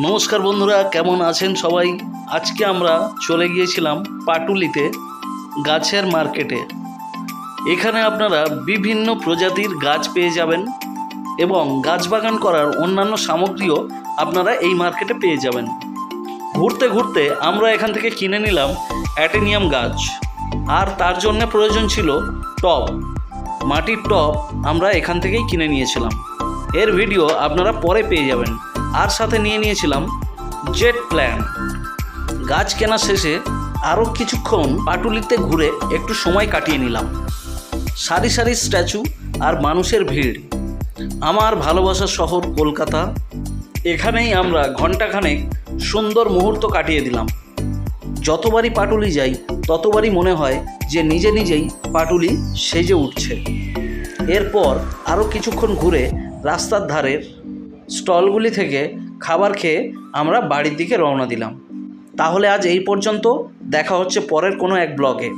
নমস্কার বন্ধুরা, কেমন আছেন সবাই। আজকে আমরা চলে গিয়েছিলাম পাটুলিতে গাছের মার্কেটে। এখানে আপনারা বিভিন্ন প্রজাতির গাছ পেয়ে যাবেন এবং গাছ বাগান করার অন্যান্য সামগ্রীও আপনারা এই মার্কেটে পেয়ে যাবেন। ঘুরতে ঘুরতে আমরা এখান থেকে কিনে নিলাম অ্যাটেনিয়াম গাছ, আর তার জন্য প্রয়োজন ছিল টব, মাটির টব আমরা এখান থেকেই কিনে নিয়েছিলাম। এর ভিডিও আপনারা পরে পেয়ে যাবেন। আর সাথে নিয়ে নিয়েছিলাম জেট প্ল্যান। গাছ কেনা শেষে আরও কিছুক্ষণ পাটুলিতে ঘুরে একটু সময় কাটিয়ে নিলাম। সারি সারি স্ট্যাচু আর মানুষের ভিড়। আমার ভালোবাসার শহর কলকাতা। এখানেই আমরা ঘণ্টাখানেক সুন্দর মুহূর্ত কাটিয়ে দিলাম। যতবারই পাটুলি যাই ততবারই মনে হয় যে নিজে নিজেই পাটুলি সেজে উঠছে। এরপর আরও কিছুক্ষণ ঘুরে রাস্তার ধারের স্টলগুলি থেকে খাবার খেয়ে আমরা বাড়ির দিকে রওনা দিলাম। তাহলে আজ এই পর্যন্ত, দেখা হচ্ছে পরের কোনো এক ব্লগে।